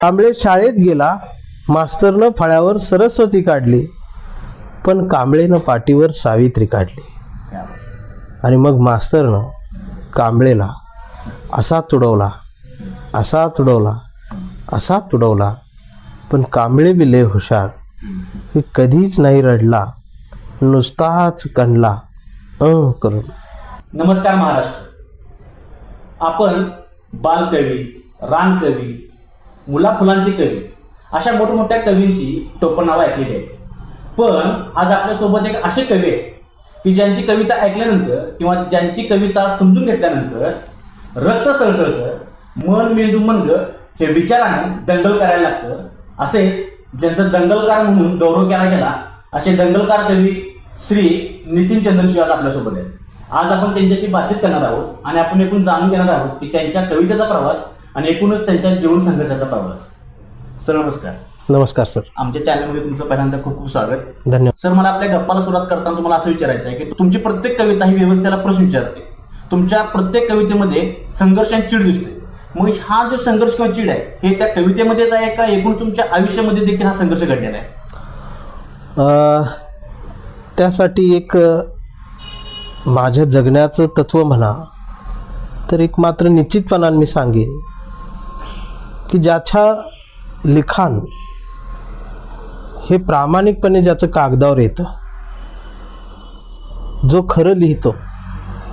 कांबळे शाळेत गेला, मास्तरनं फळ्यावर सरस्वती काढली, पण कांबळेनं पाटीवर सावित्री काढली. आणि मग मास्तरनं कांबळेला असा तुडवला, असा तुडवला, असा तुडवला, पण कांबळे बी लय हुशार, की कधीच नाही रडला, नुसताच कणला करून. नमस्कार महाराष्ट्र. आपण बालकवी, रानकवी, मुलाफुलांचे कवी अशा मोठमोठ्या कवींची टोपण नावं ऐकलेली आहेत. पण आज आपल्यासोबत एक असे कवी आहेत की ज्यांची कविता ऐकल्यानंतर किंवा ज्यांची कविता समजून घेतल्यानंतर रक्त सळसळतं, मन मेंदू मनग हे विचारानं दंगल करायला लागतं. असे ज्यांचं दंगलकार म्हणून गौरव केला गेला असे दंगलकार कवी श्री नितीन चंद्रशिव आज आपल्यासोबत आहेत. आज आपण त्यांच्याशी बातचीत करणार आहोत आणि आपण एकूण जाणून घेणार आहोत की त्यांच्या कवितेचा प्रवास आणि एकूणच त्यांच्या जीवन संघर्षाचा प्रवास. सर नमस्कार. नमस्कार सर. आमच्या चॅनलमध्ये तुमचं पहिल्यांदा खूप खूप स्वागत. धन्यवाद सर. मला आपल्या गप्पाला सुरुवात करताना तुम्हाला असं विचारायचं आहे की तुमची प्रत्येक कविता ही व्यवस्थेला प्रश्न विचारते. तुमच्या प्रत्येक कवितेमध्ये संघर्ष आणि चीड दिसते. मग हा जो संघर्ष किंवा चीड आहे हे त्या कवितेमध्येच आहे का एकूण तुमच्या आयुष्यामध्ये देखील हा संघर्ष घडलेला आहे? त्यासाठी एक माझ्या जगण्याचं तत्व म्हणा तर एक मात्र निश्चितपणाने मी सांगेन की ज्याच्या लिखाण हे प्रामाणिकपणे ज्याचं कागदावर येतं, जो खरं लिहितो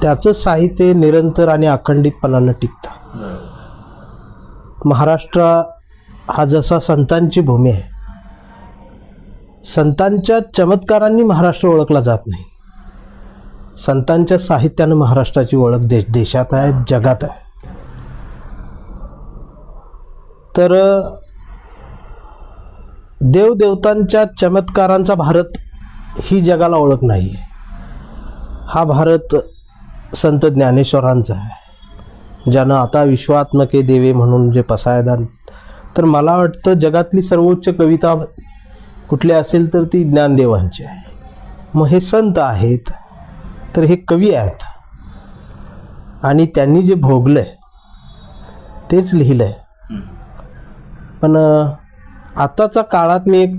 त्याचं साहित्य निरंतर आणि अखंडितपणानं टिकतं. महाराष्ट्र हा जसा संतांची भूमी आहे, संतांच्या चमत्कारांनी महाराष्ट्र ओळखला जात नाही, संतांच्या साहित्यानं महाराष्ट्राची ओळख देशात आहे, जगात आहे. तर देवदेवतांच्या चमत्कारांचा भारत ही जगाला ओळख नाही आहे. हा भारत संत ज्ञानेश्वरांचा आहे, ज्यानं आता विश्वात्मके देवे म्हणून जे पसायदान. तर मला वाटतं जगातली सर्वोच्च कविता कुठली असेल तर ती ज्ञानदेवांची आहे. मग हे संत आहेत तर हे कवी आहेत आणि त्यांनी जे भोगलंय तेच लिहिलंय. पण आताच्या काळात मी एक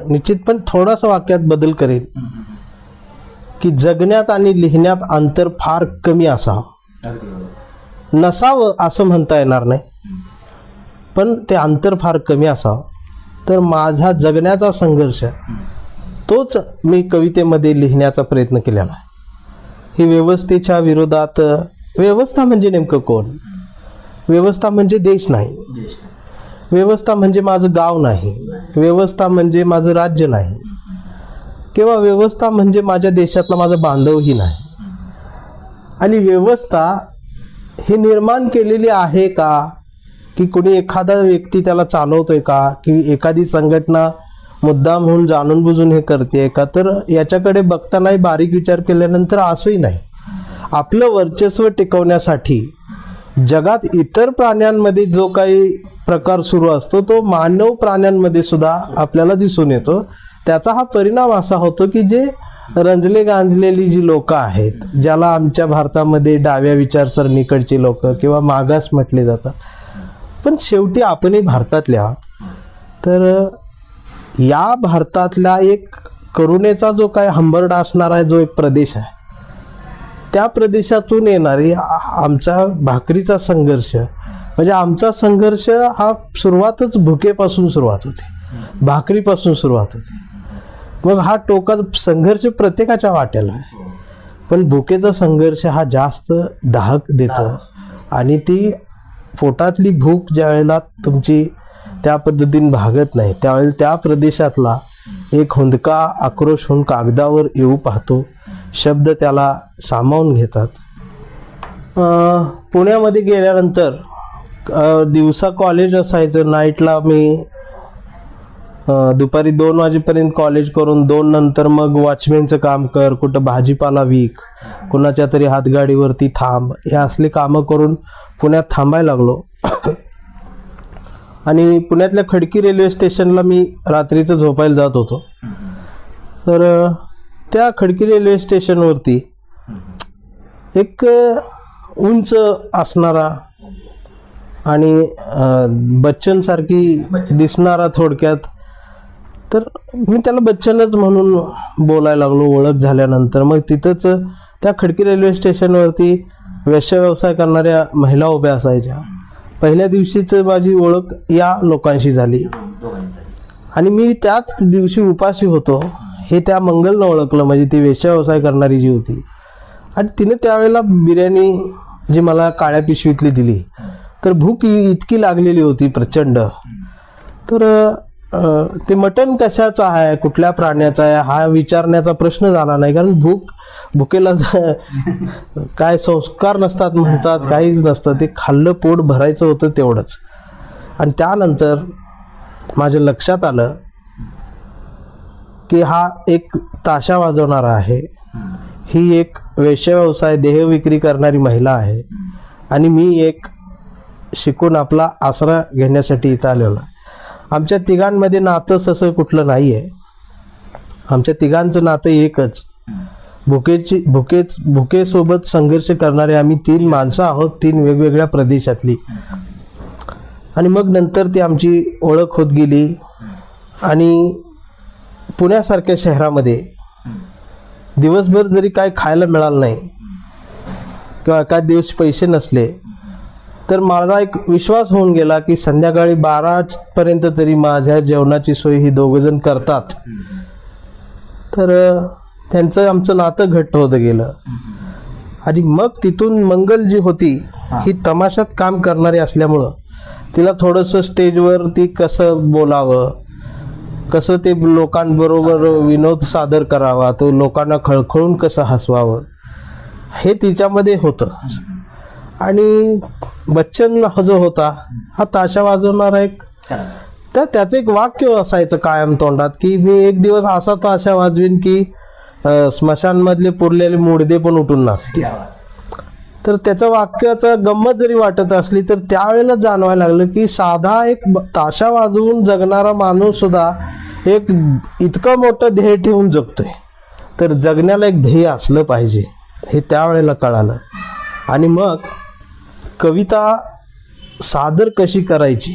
निश्चितपणे थोडासा वाक्यात बदल करेन की जगण्यात आणि लिहिण्यात अंतर फार कमी असावं, नसावं असं म्हणता येणार नाही, पण ते अंतर फार कमी असावं. तर माझा जगण्याचा संघर्ष तोच मी कवितेमध्ये लिहिण्याचा प्रयत्न केलेला आहे. ही व्यवस्थेच्या विरोधात. व्यवस्था म्हणजे नेमकं कोण? व्यवस्था म्हणजे देश नाही, व्यवस्था म्हणजे माझं गाव नाही, व्यवस्था म्हणजे माझं राज्य नाही, किंवा व्यवस्था म्हणजे माझ्या देशातला माझा बांधवही नाही. आणि व्यवस्था ही निर्माण केलेली आहे का, की कोणी एखादा व्यक्ती त्याला चालवतोय का, की एखादी संघटना मुद्दाम होऊन जाणून बुजून हे करते का? तर याच्याकडे बघतानाही बारीक विचार केल्यानंतर असंही नाही. आपलं वर्चस्व टिकवण्यासाठी जगात इतर प्राण्यांमध्ये जो काही प्रकार सुरू असतो तो मानव प्राण्यांमध्ये सुद्धा आपल्याला दिसून येतो. त्याचा हा परिणाम असा होतो की जे रंजले गांजलेली जी लोक आहेत, ज्याला आमच्या भारतामध्ये डाव्या विचारसरणीकडची लोक किंवा मागास म्हटले जातात, पण शेवटी आपणही भारतातले आहोत. तर या भारतातला एक करुणेचा जो काय हंबरडा असणारा जो एक प्रदेश आहे, त्या प्रदेशातून येणारी आमचा भाकरीचा संघर्ष, म्हणजे आमचा संघर्ष हा सुरुवातच भुकेपासून सुरुवात होते, भाकरीपासून सुरुवात होते. मग हा टोकाचा संघर्ष प्रत्येकाच्या वाट्याला आहे, पण भुकेचा संघर्ष हा जास्त दाहक देतो. आणि ती पोटातली भूक ज्या वेळेला तुमची त्या पद्धतीने भागत नाही त्यावेळेला त्या प्रदेशातला एक हुंदका आक्रोश होऊन कागदावर येऊ पाहतो, शब्द त्याला सामावून घेतात. पुण्यामध्ये गेल्यानंतर दिवसा कॉलेज असायचं, नाईटला मी दुपारी 2 वाजेपर्यंत कॉलेज करून 2 नंतर मग वॉचमॅनचं काम कर, कुठं भाजीपाला विक, कुणाच्या तरी हातगाडीवरती थांब, हे असले कामं करून पुण्यात थांबायला लागलो. आणि पुण्यातल्या खडकी रेल्वे स्टेशनला मी रात्रीचं झोपायला जात होतो. तर त्या खडकी रेल्वे स्टेशनवरती एक उंच असणारा आणि बच्चनसारखी दिसणारा थोडक्यात. तर मी त्याला बच्चनच म्हणून बोलायला लागलो ओळख झाल्यानंतर. मग तिथंच त्या खडकी रेल्वे स्टेशनवरती वेश्या व्यवसाय करणाऱ्या महिला उभ्या असायच्या. पहिल्या दिवशीच माझी ओळख या लोकांशी झाली आणि मी त्याच दिवशी उपाशी होतो हे त्या मंगलनं ओळखलं, म्हणजे ती वेश्या व्यवसाय करणारी जी होती. आणि तिने त्यावेळेला बिर्याणी जी मला काळ्या पिशवीतली दिली. तर भूक इतकी लागलेली होती प्रचंड. तर ते मटण कशाचं आहे, कुठल्या प्राण्याचं आहे हा विचारण्याचा प्रश्न झाला नाही, कारण भुकेला काय संस्कार नसतात म्हणतात, काहीच नसतं. ते खाल्लं, पोट भरायचं होतं तेवढंच. आणि त्यानंतर माझ्या लक्षात आलं की हा एक ताशा वाजवणारा आहे, ही एक वेश्या व्यवसाय देहविक्री करणारी महिला आहे आणि मी एक शिकून आपला आसरा घेण्यासाठी इथं आलेलो. आमच्या तिघांमध्ये नातं तसं कुठलं नाही आहे. आमच्या तिघांचं नातं एकच, भुकेसोबत संघर्ष करणारे आम्ही 3 माणसं आहोत, 3 वेगवेगळ्या प्रदेशातली. आणि मग नंतर ती आमची ओळख होत गेली. आणि पुण्यासारख्या शहरामध्ये दिवसभर जरी काय खायला मिळालं नाही किंवा एखाद दिवस पैसे नसले तर माझा एक विश्वास होऊन गेला की संध्याकाळी 12पर्यंत तरी माझ्या जेवणाची सोय ही दोघंजण करतात. तर त्यांचं आमचं नातं घट्ट होतं गेलं. आणि मग तिथून मंगल जी होती ही तमाशात काम करणारी असल्यामुळं तिला थोडंसं स्टेजवर ती कसं बोलावं, कसं ते लोकांबरोबर विनोद सादर करावा, तो लोकांना खळखळून कसं हसवावं हे तिच्यामध्ये होतं. आणि बच्चन जो होता हा ताशा वाजवणारा एक, तर त्याचं एक वाक्य असायचं कायम तोंडात की मी एक दिवस असा ताशा वाजवीन की स्मशानमधले पुरलेले मुडदे पण उठून नाचतील. तर त्याचं वाक्याचा गंमत जरी वाटत असली तर त्यावेळेला जाणवायला लागलं की साधा एक ताशा वाजवून जगणारा माणूस सुद्धा एक इतकं मोठं ध्येय ठेवून जगतोय. तर जगण्याला एक ध्येय असलं पाहिजे हे त्यावेळेला कळालं. आणि मग कविता सादर कशी करायची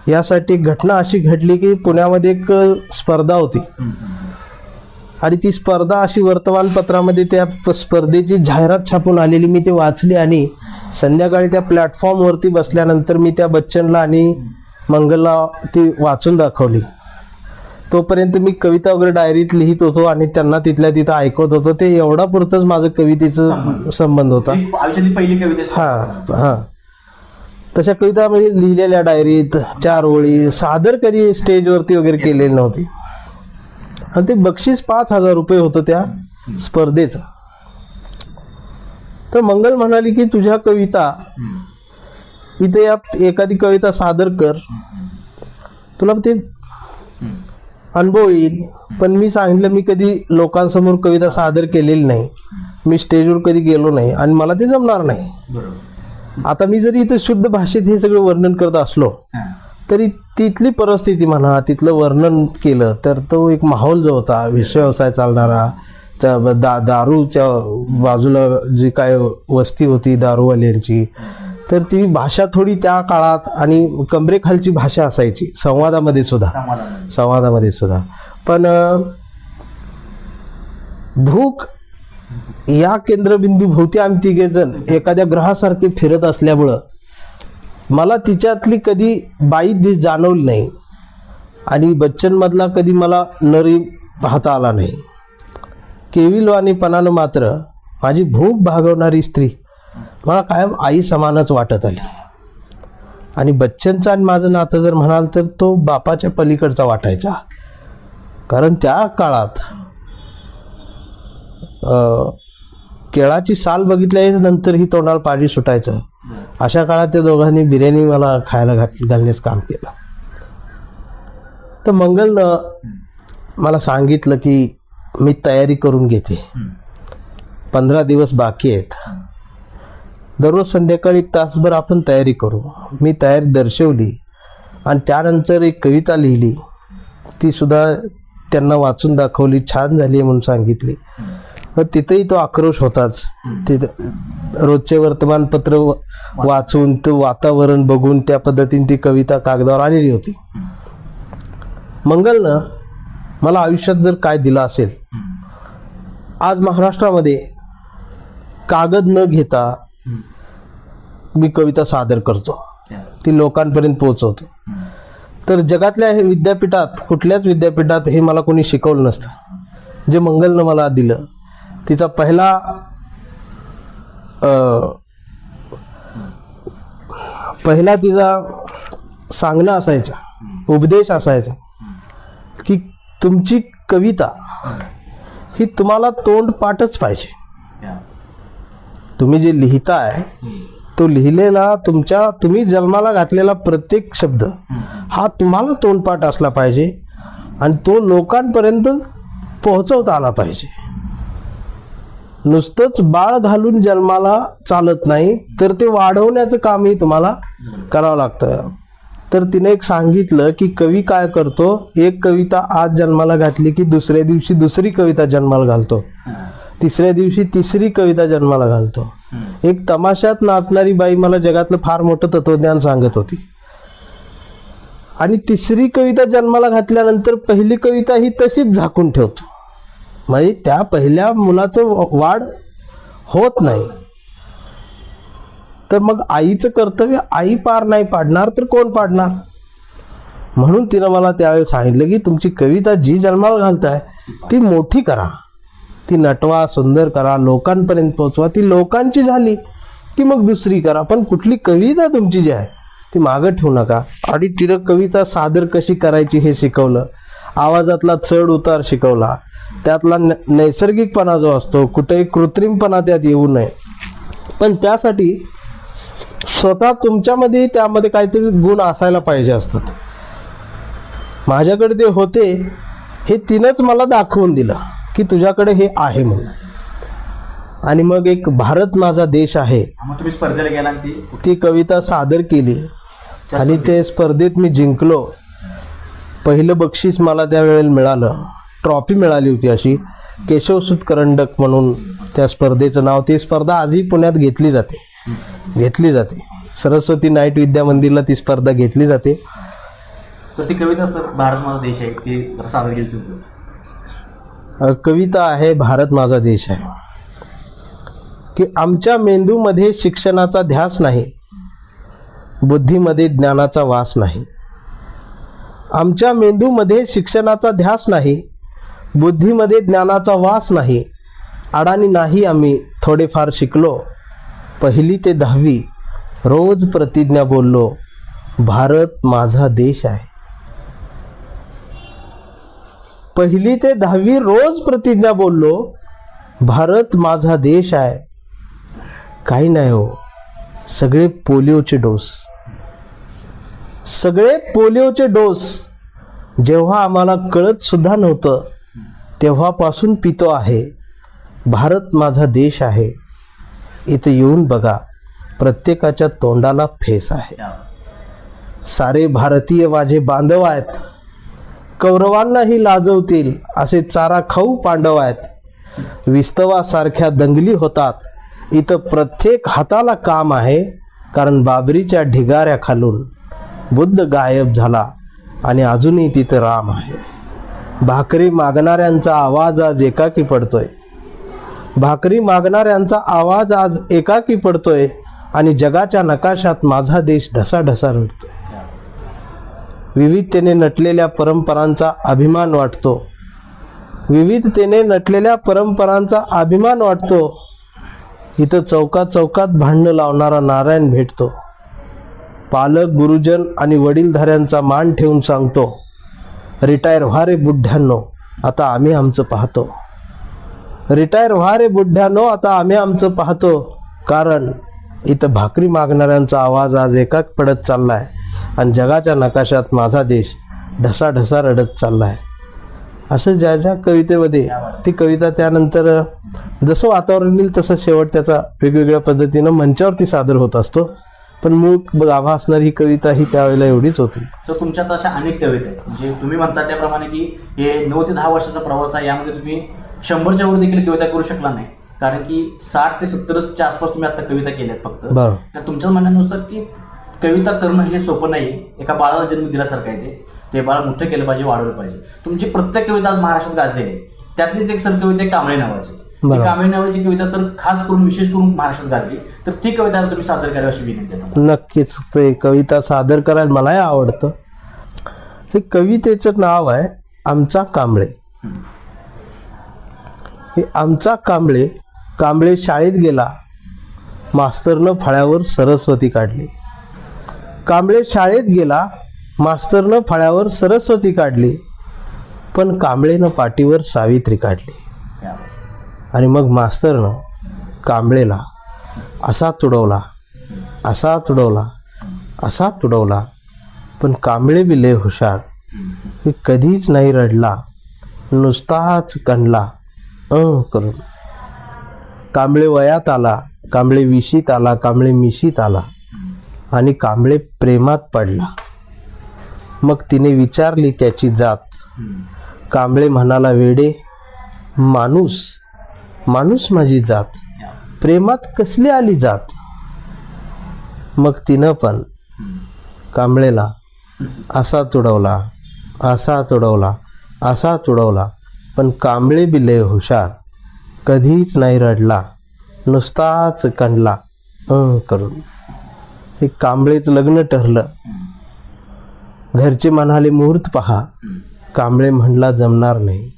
यासाठी घटना अशी घडली की पुण्यामध्ये एक स्पर्धा होती आणि ती स्पर्धा अशी वर्तमानपत्रामध्ये त्या स्पर्धेची जाहिरात छापून आलेली. मी ते वाचली आणि संध्याकाळी त्या प्लॅटफॉर्मवरती बसल्यानंतर मी त्या बच्चनला आणि मंगलला ती वाचून दाखवली. तोपर्यंत मी कविता वगैरे डायरीत लिहित होतो आणि त्यांना तिथल्या तिथं ऐकवत होतो. ते एवढा पुरतच माझं कवितेचं संबंध होता. पहिली कविता हां तशा कविता म्हणजे लिहिलेल्या डायरीत 4 ओळी, सादर कधी स्टेजवरती वगैरे केलेली नव्हती. आणि ते बक्षीस 5,000 रुपये होतं त्या स्पर्धेचं. तर मंगल म्हणाली की तुझ्या कविता इथे यात एखादी कविता सादर कर, तुला ते अनुभव येईल. पण मी सांगितलं मी कधी लोकांसमोर कविता सादर केलेली नाही, मी स्टेजवर कधी गेलो नाही आणि मला ते जमणार नाही. आता मी जरी इथे शुद्ध भाषेत हे सगळं वर्णन करत असलो तरी तिथली परिस्थिती म्हणा, तिथलं वर्णन केलं तर तो एक माहोल जो होता विश्व व्यवसाय चालणारा, दारूच्या बाजूला जी काय वस्ती होती दारूवाल्यांची, तर ती भाषा थोडी त्या काळात आणि कमरेखालची भाषा असायची संवादामध्ये सुद्धा. पण भूक या केंद्रबिंदू भोवती आम्ही तिघेजण एखाद्या ग्रहासारखे फिरत असल्यामुळं मला तिच्यातली कधी बाई जाणवली नाही आणि बच्चनमधला कधी मला नरी पाहता आला नाही. केविलवाणीपणानं मात्र माझी भूक भागवणारी स्त्री मला कायम आई समानच वाटत आली. आणि बच्चनचं आणि माझं नातं जर म्हणाल तर तो बापाच्या पलीकडचा वाटायचा. कारण त्या काळात केळाची साल बघितल्यानंतर ही तोंडाला पाणी सुटायचं. अशा काळात त्या दोघांनी बिर्याणी मला खायला घालण्याचं काम केलं. तर मंगलनं मला सांगितलं की मी तयारी करून घेते, 15 दिवस बाकी आहेत, दररोज संध्याकाळी 1 तासभर आपण तयारी करू. मी तयारी दर्शवली आणि त्यानंतर एक कविता लिहिली, ती सुद्धा त्यांना वाचून दाखवली, छान झाली म्हणून सांगितली. तिथेही तो आक्रोश होताच. तिथं रोजचे वर्तमानपत्र वाचून ते वातावरण बघून त्या पद्धतीने ती कविता कागदावर आलेली होती. मंगलनं मला आयुष्यात जर काय दिलं असेल, आज महाराष्ट्रामध्ये कागद न घेता मी कविता सादर करतो, ती लोकांपर्यंत पोहोचवतो. तर जगातल्या हे विद्यापीठात, कुठल्याच विद्यापीठात हे मला कोणी शिकवलं नसतं. जे मंगलनं मला दिलं, तिचा पहिला तिचा सांगणं असायचा, उपदेश असायचा की तुमची कविता ही तुम्हाला तोंडपाठच पाहिजे. तुम्ही जे लिहिताय तो लिहिलेला तुम्ही जन्माला घातलेला प्रत्येक शब्द हा तुम्हाला तोंडपाठ असला पाहिजे आणि तो लोकांपर्यंत पोहोचवता आला पाहिजे. नुसतंच बाळ घालून जन्माला चालत नाही, तर ते वाढवण्याचं कामही तुम्हाला करावं लागतं. तर तिने एक सांगितलं की कवी काय करतो, एक कविता आज जन्माला घातली की दुसऱ्या दिवशी दुसरी कविता जन्माला घालतो, तिसऱ्या दिवशी तिसरी कविता जन्माला घालतो. एक तमाशात नाचणारी बाई मला जगातलं फार मोठं तत्वज्ञान सांगत होती. आणि तिसरी कविता जन्माला घातल्यानंतर पहिली कविता ही तशीच झाकून ठेवतो. म्हणजे त्या पहिल्या मुलाचं वाढ होत नाही. तर मग आईचं कर्तव्य आई पार नाही पाडणार तर कोण पाडणार. म्हणून तिनं मला त्यावेळी सांगितलं की तुमची कविता जी जन्माला घालताय ती मोठी करा, ती नटवा, सुंदर करा, लोकांपर्यंत पोहोचवा. ती लोकांची झाली की मग दुसरी करा, पण कुठली कविता तुमची जी आहे ती मागं ठेवू नका. आणि तिनं कविता सादर कशी करायची हे शिकवलं, आवाजातला चढ उतार शिकवला, त्यातला नैसर्गिकपणा जो असतो, कुठेही कृत्रिमपणा त्यात येऊ नये. पण त्यासाठी स्वतः तुमच्यामध्ये त्यामध्ये काहीतरी गुण असायला पाहिजे असतात. माझ्याकडे ते होते, हे तिनंच मला दाखवून दिलं की तुझ्याकडे हे आहे म्हणून. आणि मग एक भारत माझा देश आहे, मग तुम्ही स्पर्धेला गेला आणि ती कविता सादर केली आणि ते स्पर्धेत मी जिंकलो. पहिलं बक्षीस मला त्यावेळेला मिळालं, ट्रॉफी मिळाली होती अशी, केशवसूत करंडक म्हणून त्या स्पर्धेचं नाव. ती स्पर्धा आजही पुण्यात घेतली जाते. सरस्वती नाईट विद्या मंदिरला ती स्पर्धा घेतली जाते. तर ती कविता सर भारत माझा देश आहे ती सादर केली तुम्ही. कविता आहे भारत माझा देश आहे की आमच्या मेंदूमध्ये शिक्षणाचा ध्यास नाही, बुद्धीमध्ये ज्ञानाचा वास नाही. आमच्या मेंदूमध्ये शिक्षणाचा ध्यास नाही, बुद्धीमध्ये ज्ञानाचा वास नाही. अडाणी नाही आम्ही, थोडेफार शिकलो. 1ली ते 10वी रोज प्रतिज्ञा बोललो, भारत माझा देश आहे. 1ली ते 10वी रोज प्रतिज्ञा बोललो, भारत माझा देश आहे. काही नाही हो, सगळे पोलिओचे डोस जेव्हा आम्हाला कळत सुद्धा नव्हतं तेव्हापासून पितो आहे. भारत माझा देश आहे. इथे येऊन बघा, प्रत्येकाच्या तोंडाला फेस आहे. सारे भारतीय माझे बांधव आहेत, कौरवांनाही लाजवतील असे चारा खाऊ पांडव आहेत. विस्तवासारख्या दंगली होतात, इथं प्रत्येक हाताला काम आहे. कारण बाबरीच्या ढिगाऱ्या खालून बुद्ध गायब झाला आणि अजूनही तिथं राम आहे. भाकरी मागणाऱ्यांचा आवाज आज एकाकी पडतोय आणि जगाच्या नकाशात माझा देश ढसाढसा रडतोय. विविधतेने नटलेल्या परंपरांचा अभिमान वाटतो. इथं चौकात भांडणं लावणारा नारायण भेटतो. पालक, गुरुजन आणि वडीलधाऱ्यांचा मान ठेवून सांगतो, रिटायर व्हा रे बुड्ढ्यांनो, आता आम्ही आमचं पाहतो. कारण इथं भाकरी मागणाऱ्यांचा आवाज आज एकाक पडत चाललाय आणि जगाच्या नकाशात माझा देश ढसाढसा रडत चाललाय. असं ज्या कवितेमध्ये ती कविता त्यानंतर जसं वातावरण येईल तसं शेवट त्याचा वेगवेगळ्या पद्धतीनं मंचावरती सादर होत असतो. पण मूळ गाभा असणारी ही कविता ही त्यावेळेला एवढीच होती. सर तुमच्यात अशा अनेक कविता आहेत, म्हणजे तुम्ही म्हणता त्याप्रमाणे की हे 9 ते 10 वर्षाचा प्रवास आहे, यामध्ये तुम्ही 100च्या वर देखील कविता करू शकला नाही. कारण की 60 ते 70च्या आसपास तुम्ही आता कविता केल्यात फक्त. बरं. तर तुमच्या म्हणण्यानुसार की कविता करणं हे सोपं नाही. एका बाळाला जन्म दिल्यासारखं आहे ते बाळ मोठं केलं पाहिजे, वाढवलं पाहिजे. तुमची प्रत्येक कविता आज महाराष्ट्रात गाजलेली आहे. त्यातलीच एक सर कविता आहे कांबळे नावाची. ती कांबळे नावाची कविता तर खास करून विशेष करून महाराष्ट्रात गाजली. तर ती कविता तुम्ही सादर करावी अशी विनंती आहे. नक्कीच ते कविता सादर करायला मलाही आवडतं. हे कवितेचं नाव आहे आमचा कांबळे. हे आमचा कांबळे. कांबळे शाळेत गेला, मास्तरनं फळ्यावर सरस्वती काढली. कांबळे शाळेत गेला, मास्तरनं फळ्यावर सरस्वती काढली, पण कांबळेनं पाटीवर सावित्री काढली. आणि मग मास्तरनं कांबळेला असा तुडवला, असा तुडवला, असा तुडवला, पण कांबळे बी लय हुशार. कधीच नाही रडला, नुसताच कणला करून. कांबळे वयात आला, कांबळे विशीत आला, कांबळे मिशीत आला, आणि कांबळे प्रेमात पडला. मग तिने विचारली त्याची जात. कांबळे म्हणाला, वेडे माणूस, माणूस माझी जात, प्रेमात कसली आली जात. मग तिनं पण कांबळेला असा तुडवला, असा तुडवला, असा तुडवला, पण कांबळे बी लय हुशार. कधीच नाही रडला, नुसताच कणला करून. हे कांबळेचं लग्न ठरलं. घरचे म्हणाले मुहूर्त पहा. कांबळे म्हणला जमणार नाही.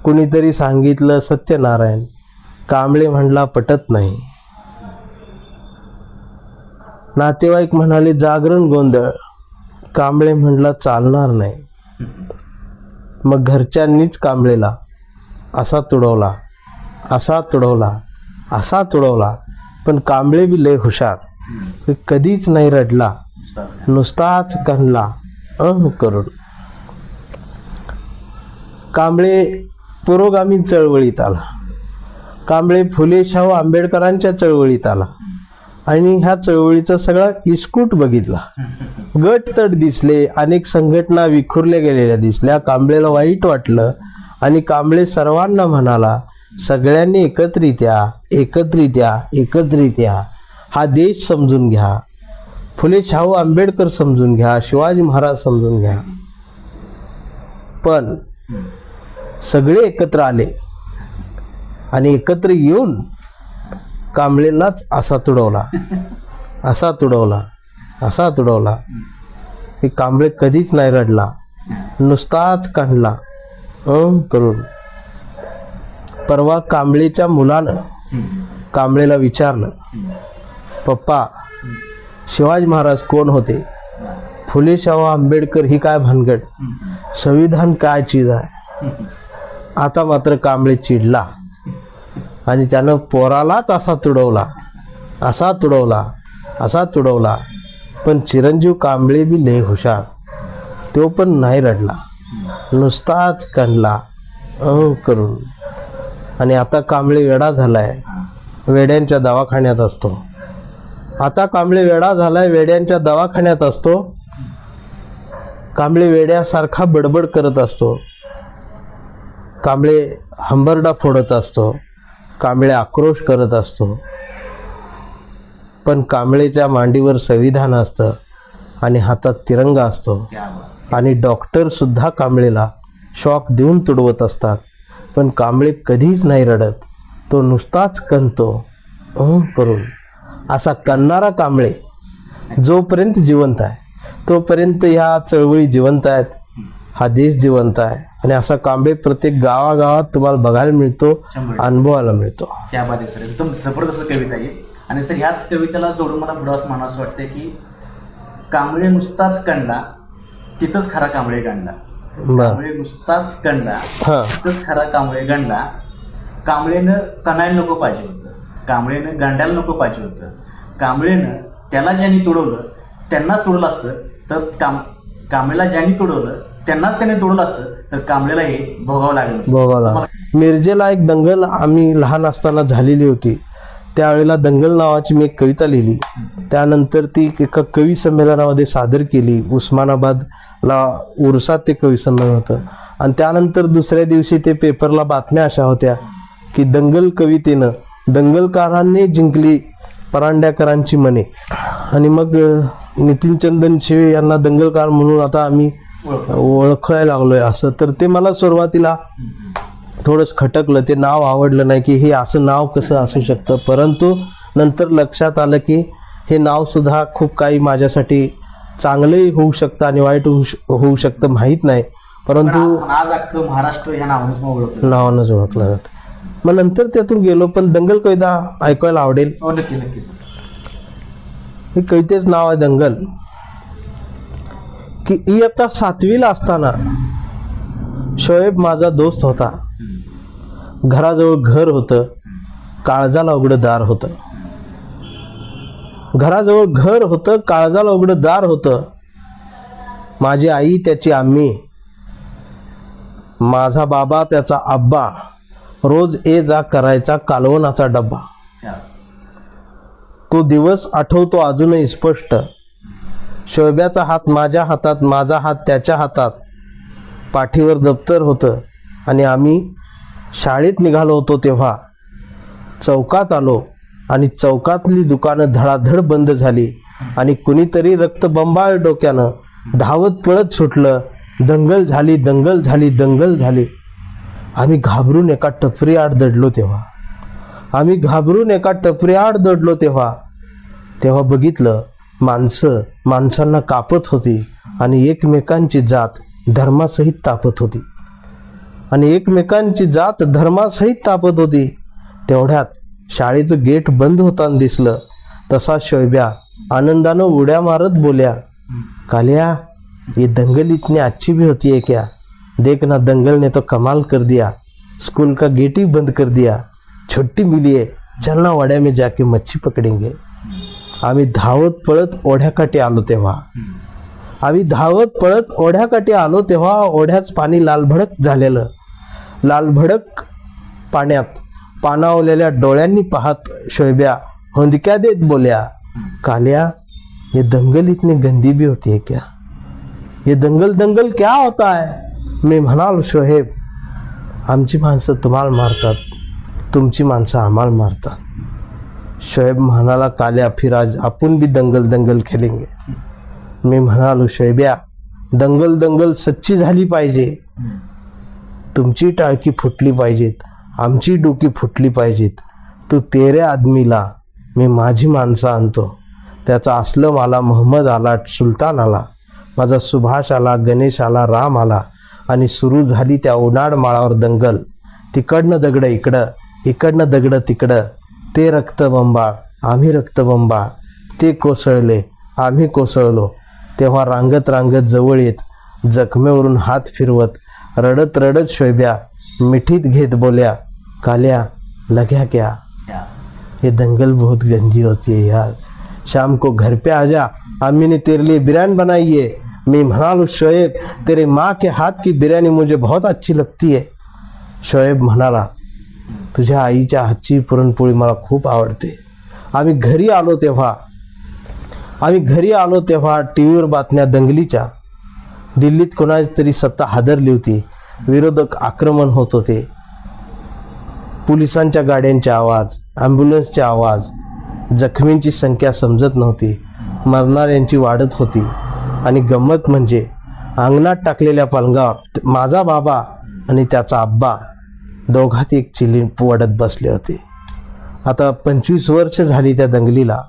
कुणीतरी सांगितलं सत्यनारायण. कांबळे म्हणला पटत नाही. नातेवाईक म्हणाले जागरण गोंधळ. कांबळे म्हणला चालणार नाही. मग घरच्यांनीच कांबळेला असा तुडवला, असा तुडवला, असा तुडवला, पण कांबळे बी लय हुशार. कधीच नाही रडला, नुसताच कणला करून. कांबळे पुरोगामी चळवळीत आला. कांबळे फुले शाहू आंबेडकरांच्या चळवळीत आला आणि ह्या चळवळीचा सगळा इस्कूट बघितला. गट तट दिसले, अनेक संघटना विखुरल्या गेलेल्या दिसल्या. कांबळेला वाईट वाटलं आणि कांबळे सर्वांना म्हणाला, सगळ्यांनी एकत्रित या, एकत्रित या, एकत्रित या. हा देश समजून घ्या, फुले शाहू आंबेडकर समजून घ्या, शिवाजी महाराज समजून घ्या. पण सगळे एकत्र आले आणि एकत्र येऊन कांबळेलाच असा तुडवला, असा तुडवला, असा तुडवला. हे कांबळे कधीच नाही रडला, नुसताच काढला करून. परवा कांबळेच्या मुलानं कांबळेला विचारलं, पप्पा शिवाजी महाराज कोण होते? फुले शाहू आंबेडकर ही काय भानगड? संविधान काय चीज आहे? आता मात्र कांबळे चिडला आणि त्यानं पोरालाच असा तुडवला, असा तुडवला, असा तुडवला, पण चिरंजीव कांबळे बी लय हुशार. तो पण नाही रडला, नुसताच कणला करून. आणि आता कांबळे वेडा झालाय, वेड्यांच्या दवाखान्यात असतो. आता कांबळे वेडा झालाय, वेड्यांच्या दवाखान्यात असतो. कांबळे वेड्यासारखा बडबड करत असतो. कांबळे हंबरडा फोडत असतो. कांबळे आक्रोश करत असतो. पण कांबळेच्या मांडीवर संविधान असतं आणि हातात तिरंगा असतो. आणि डॉक्टर सुद्धा कांबळेला शॉक देऊन तुडवत असतात. पण कांबळे कधीच नाही रडत, तो नुसताच कणतो करून. असा कणणारा कांबळे जोपर्यंत जिवंत आहे तोपर्यंत ह्या चळवळी जिवंत आहेत, हा देश जिवंत आहे. आणि असा कांबळे प्रत्येक गावागावात तुम्हाला बघायला मिळतो, अनुभवायला मिळतो. त्या बाबतीत सर एकदम जबरदस्त कविता आहे. आणि सर ह्याच कवितेला जोडून मला पुढं असं म्हणावं असं वाटतं की कांबळे नुसताच कणला, तिथंच खरा कांबळे गणला. कांबळे नुसताच कणला, तिथंच खरा कांबळे गणला. कांबळेनं कणायला नको पाहिजे होतं, कांबळेनं गांडायला नको पाहिजे होतं. कांबळेनं त्याला ज्यांनी तुडवलं त्यांनाच तुडवलं असतं, तर कांबळेला ज्यांनी तुडवलं त्यांनाच त्याने तुडवलं असतं, तर कांबळेला हे भोगावं लागलं. भोगावला. मिरजेला एक दंगल आम्ही लहान असताना झालेली होती. त्यावेळेला दंगल नावाची मी एक कविता लिहिली. त्यानंतर ती एका कवी संमेलनामध्ये सादर केली. उस्मानाबादला उर्सात ते कवी संमेलन होतं. आणि त्यानंतर दुसऱ्या दिवशी ते पेपरला बातम्या अशा होत्या की दंगल कवितेनं दंगलकारांनी जिंकली परांड्याकरांची मने. आणि मग नितीन चंदन शिवे यांना दंगलकार म्हणून आता आम्ही ओळखायला लागलोय असं. तर ते मला सुरुवातीला थोडंसं खटकलं, ते नाव आवडलं नाही की हे असं नाव कसं असू शकतं. परंतु नंतर लक्षात आलं की हे नाव सुद्धा खूप काही माझ्यासाठी चांगलंही होऊ शकतं आणि वाईट होऊ शकतं माहीत नाही, परंतु आज अख्खं महाराष्ट्र या नावानेच ओळखलं. नावानंच ओळखलं जातं. मग नंतर त्यातून गेलो. पण दंगल कविता ऐकायला आवडेल. हो, नक्की नक्की सर. हे कवितेच नाव आहे दंगल. की इयत्ता 7वीला असताना शोएब माझा दोस्त होता. घराजवळ घर होतं, काळजाला उघडं दार होतं. घराजवळ घर होतं, काळजाला उघडं दार होतं. माझी आई त्याची आम्ही, माझा बाबा त्याचा आब्बा, रोज ये जा करायचा कालवणाचा डब्बा. तो दिवस आठवतो अजूनही स्पष्ट. शोएब्याचा हात माझ्या हातात, माझा हात त्याच्या हातात. पाठीवर दप्तर होतं आणि आम्ही शाळेत निघालो होतो तेव्हा चौकात आलो आणि चौकातली दुकानं धडाधड बंद झाली आणि कुणीतरी रक्तबंबाळ डोक्यानं धावत पळत सुटलं. दंगल झाली, दंगल झाली, दंगल झाली. आम्ही घाबरून एका टपरीआड दडलो तेव्हा, आम्ही घाबरून एका टपरीआड दडलो तेव्हा तेव्हा बघितलं माणसं माणसांना कापत होती आणि एकमेकांची जात धर्मासहित तापत होती, आणि एकमेकांची जात धर्मासहित तापत होती. तेवढ्यात शाळेचं गेट बंद होताना दिसलं. तसा शोएब्या आनंदानं उड्या मारत बोल्या, कालिया ये दंगल इतनी अच्छी भी होती है क्या? देख ना दंगल ने तो कमाल कर दिया, स्कूल का गेट ही बंद कर दिया. छुट्टी मिली है, चलना वाड्या में जाके मच्छी पकडेंगे. आम्ही धावत पळत ओढ्याकाठी आलो तेव्हा, आम्ही धावत पळत ओढ्याकाठी आलो तेव्हा ओढ्याच पाणी लालभडक झालेलं. लालभडक पाण्यात पाणावलेल्या डोळ्यांनी पाहत शोएब्या हुंदक्या देत बोल्या, कालिया ये दंगल इतनी गंदी भी होती है क्या? ये दंगल दंगल क्या होता है? मी म्हणालो, शोएब आमची माणसं तुम्हाला मारतात, तुमची माणसं आम्हाला मारतात. शोएब म्हणाला, कालिया फिर आज आपण भी दंगल दंगल खेलेंगे. मी म्हणालो, शोएब्या दंगल दंगल सच्ची झाली पाहिजे. तुमची टाळकी फुटली पाहिजेत, आमची डोकी फुटली पाहिजेत. तू तेरे आदमीला, मी माझी माणसं आणतो. त्याचा असलम आला, मोहम्मद आला, सुलतान आला, माझा सुभाष आला, गणेश आला, राम आला, आणि सुरू झाली त्या उन्हाळ माळावर दंगल. तिकडनं दगडं इकडं, इकडनं दगडं तिकडं. ते रक्तबंबाळ, आम्ही रक्तबंबाळ. ते कोसळले, आम्ही कोसळलो. तेव्हा रांगत रांगत जवळ येत, जखमेवरून हात फिरवत, रडत रडत शोएब्या मिठीत घेत बोल्या, कालिया लग्या क्या? ये दंगल बहुत गंदी होती है यार, शाम को घर पे आ जा, अम्मी ने तेरे लिए बिरयानी बनाई है. मैं म्हणालो, शोएब तेरे माँ के हाथ की बिरयानी मुझे बहुत अच्छी लगती है. शोएब म्हणाला, तुझ्या आईच्या हातची पुरणपोळी मला खूप आवडते. आम्ही घरी आलो तेव्हा टीव्हीवर बातम्या दंगलीच्या. दिल्लीत कोणाची तरी सत्ता हादरली होती, विरोधक आक्रमण होत होते. पोलिसांच्या गाड्यांचे आवाज, ॲम्ब्युलन्सचे आवाज. जखमींची संख्या समजत नव्हती, मरणाऱ्यांची वाढत होती. आणि गंमत म्हणजे अंगणात टाकलेल्या पलंगावर माझा बाबा आणि त्याचा आब्बा दोघात एक चिलीन वडत बसले होते. आता 25 वर्ष झाली त्या दंगलीला.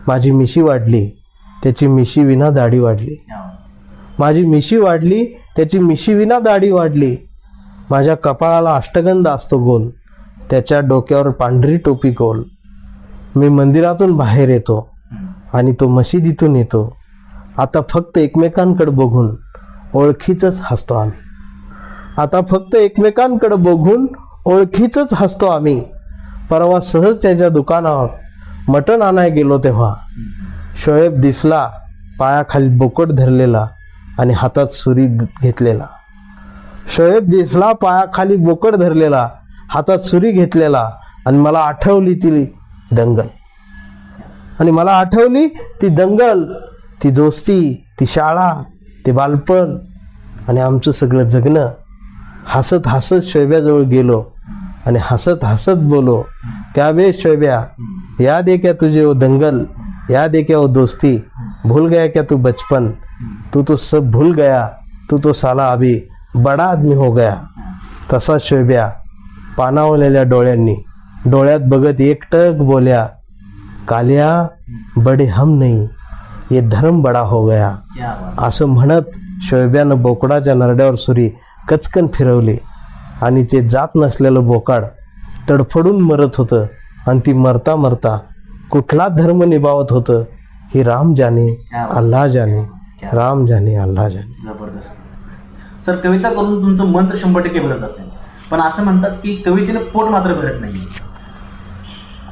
माझी मिशी वाढली, त्याची मिशी विना दाढी वाढली. माझी मिशी वाढली, त्याची मिशी विना दाढी वाढली. माझ्या कपाळाला अष्टगंध असतो गोल, त्याच्या डोक्यावर पांढरी टोपी गोल. मी मंदिरातून बाहेर येतो आणि तो मशिदीतून येतो. आता फक्त एकमेकांकडे बघून ओळखीचंच हसतो आम्ही. आता फक्त एकमेकांकडे बघून ओळखीचंच हसतो आम्ही. परवा सहज त्याच्या दुकानावर मटण आणाय गेलो तेव्हा शोएब दिसला, पायाखाली बोकड धरलेला आणि हातात सुरी घेतलेला. शोएब दिसला, पायाखाली बोकड धरलेला, हातात सुरी घेतलेला. आणि मला आठवली ती दंगल, आणि मला आठवली ती दंगल, ती दोस्ती, ती शाळा, ते बालपण आणि आमचं सगळं जगणं. हसत हसत शोएब्याजवळ गेलो आणि हसत हसत बोलो, क्या बे शोभ्या, याद है क्या तुझे वो दंगल, याद है क्या वो दोस्ती, भूल गया क्या तू बचपन, तू तो सब भूल गया, तू तो साला अभी बडा आदमी हो गया. तसा शोभ्या पाणावलेल्या डोळ्यांनी डोळ्यात बघत एकटक बोल्या, कालिया बडे हम नहीं, ये धर्म बडा हो गया. क्या बात. असं म्हणत शोभ्यानं बोकडाच्या नरड्यावर सुरी कचकन फिरवली आणि ते जात नसलेलं बोकाड तडफडून मरत होतं. आणि ती मरता मरता कुठला धर्म निभावत होतं हे राम जाने अल्लाह जाने, राम जाने अल्लाह जाने. जबरदस्त. सर, कविता करून तुमचं मन तर 100% भरत असेल, पण असं म्हणतात की कवितेने पोट मात्र भरत नाही.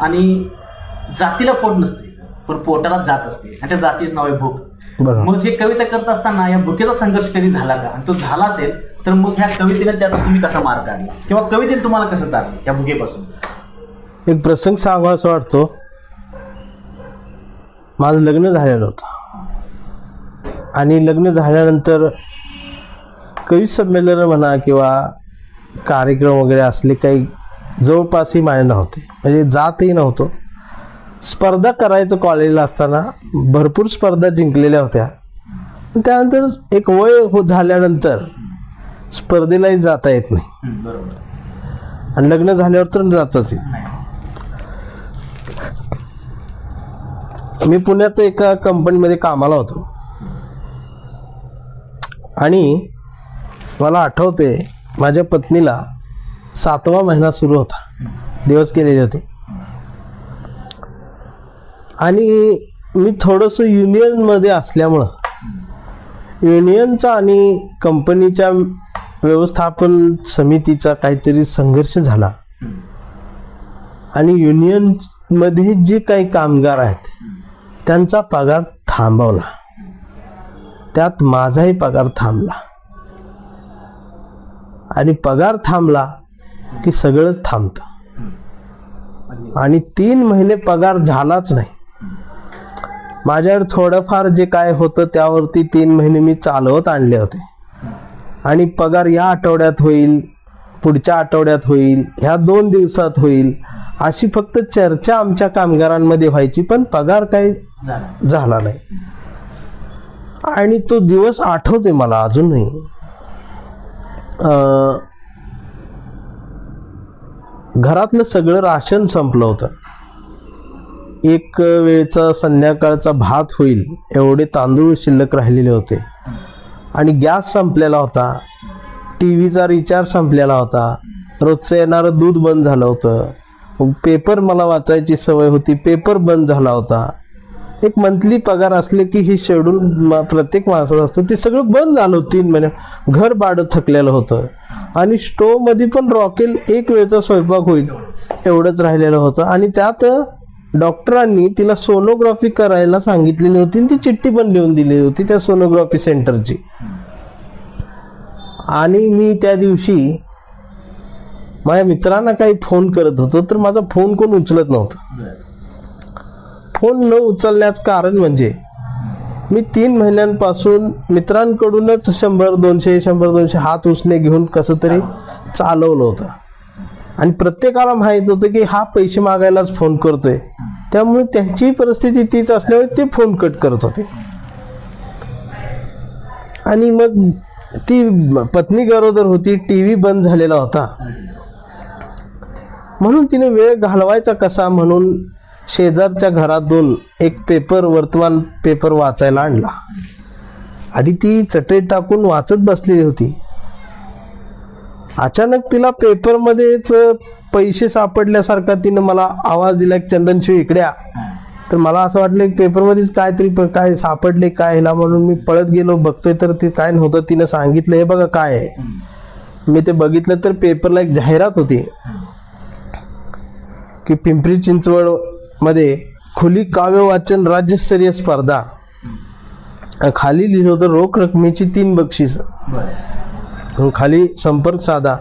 आणि जातीला पोट नसते सर, पण पोटाला जात असते, आणि त्या जातीच नाव आहे भूक. बरोबर. मग हे कविता करत असताना या भुकेचा संघर्ष कधी झाला का, आणि तो झाला असेल तर मग ह्या कवितेने त्यात तुम्ही कसा मार काढला, किंवा कवितेने तुम्हाला कसं तारलं या भुकेपासून? एक प्रसंग सांगा असं वाटतो. माझं लग्न झालेलं होतं आणि लग्न झाल्यानंतर कवी संमेलन म्हणा किंवा कार्यक्रम वगैरे असले काही जवळपासही माझे नव्हते, म्हणजे जातही नव्हतो. स्पर्धा करायचं कॉलेजला असताना, भरपूर स्पर्धा जिंकलेल्या होत्या. त्यानंतर एक वय झाल्यानंतर स्पर्धेलाही जाता येत नाही, बरोबर. आणि लग्न झाल्यावर तर जातच येत. मी पुण्यात एका कंपनीमध्ये कामाला होतो आणि मला आठवते माझ्या पत्नीला 7वा महिना सुरू होता, दिवस केलेले होते, आणि मी थोडंसं युनियनमध्ये असल्यामुळं युनियनचा आणि कंपनीच्या व्यवस्थापन समितीचा काहीतरी संघर्ष झाला. आणि युनियनमध्ये जे काही कामगार आहेत त्यांचा पगार थांबवला, त्यात माझाही पगार थांबला. आणि पगार थांबला की सगळंच थांबतं. आणि 3 महिने पगार झालाच नाही. माझ्यावर थोडंफार जे काय होतं त्यावरती 3 महिने मी चालवत आणले होते. आणि पगार या आठवड्यात होईल, पुढच्या आठवड्यात होईल, ह्या 2 दिवसात होईल, अशी फक्त चर्चा आमच्या कामगारांमध्ये व्हायची, पण पगार काही झाला नाही. आणि तो दिवस आठवते मला अजूनही. घरातलं सगळं राशन संपलं होतं. एक वेळचा संध्याकाळचा भात होईल एवढे तांदूळ शिल्लक राहिलेले होते. आणि गॅस संपलेला होता, टीव्हीचा रिचार्ज संपलेला होता, रोजचं येणारं दूध बंद झालं होतं, पेपर मला वाचायची सवय होती, पेपर बंद झाला होता. एक मंथली पगार असले की ही शेड्यूल प्रत्येक माणसाचं असतं, ते सगळं बंद झालं 3 महिने. घर भाडं थकलेलं होतं आणि स्टोवमध्ये पण रॉकेल एक वेळचा स्वयंपाक होईल एवढंच राहिलेलं होतं. आणि त्यात डॉक्टरांनी तिला सोनोग्राफी करायला सांगितलेली होती आणि ती चिठ्ठी पण लिहून दिलेली होती त्या सोनोग्राफी सेंटरची. आणि मी त्या दिवशी माझ्या मित्रांना काही फोन करत होतो, तर माझा फोन कोण उचलत नव्हतं. फोन न उचलण्याचं कारण म्हणजे मी 3 महिन्यांपासून मित्रांकडूनच 100-200 हात उसने घेऊन कसं तरी चालवलं होतं. आणि प्रत्येकाला माहीत होतं की हा पैसे मागायलाच फोन करतोय, त्यामुळे त्यांची परिस्थिती तीच असल्यामुळे ते फोन कट करत होते. आणि मग ती पत्नी गरोदर होती, टीव्ही बंद झालेला होता, म्हणून तिने वेळ घालवायचा कसा म्हणून शेजारच्या घरातून एक पेपर, वर्तमान पेपर वाचायला आणला. आणि ती चटई टाकून वाचत बसलेली होती. अचानक तिला पेपरमध्येच पैसे सापडल्यासारखा तिनं मला आवाज दिला, चंदनशिव इकडे आ. तर मला असं वाटलं की पेपरमध्येच काहीतरी काय सापडले काय ह्याला, म्हणून मी पळत गेलो, बघतोय तर ते काय नव्हतं. तिनं सांगितलं हे बघा काय आहे. मी ते बघितलं तर पेपरला एक जाहिरात होती की पिंपरी चिंचवड मध्ये खुली काव्य वाचन राज्यस्तरीय स्पर्धा. खाली लिहिलं होतं रोख रकमेची 3 बक्षीस, खाली संपर्क साधा,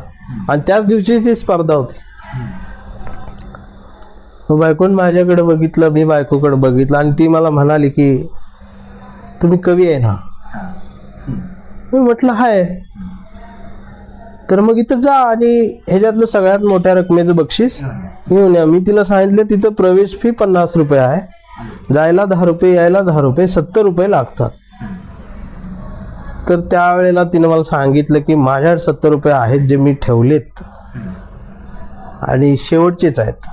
आणि त्याच दिवशी ती स्पर्धा होती. बायकोन माझ्याकडे बघितलं, मी बायकोकडे बघितलं, आणि ती मला म्हणाली की तुम्ही कवी आहे ना. मी म्हटलं हाय. तर मग इथं जा आणि ह्याच्यातलं सगळ्यात मोठ्या रकमेचं बक्षीस घेऊन या. मी तिला सांगितलं तिथं प्रवेश फी 50 रुपये आहे, जायला 10 रुपये, यायला 10 रुपये, 70 रुपये लागतात. तर त्यावेळेला तिनं मला सांगितलं की माझ्याकडे 70 रुपये आहेत जे मी ठेवलेत आणि शेवटचेच आहेत,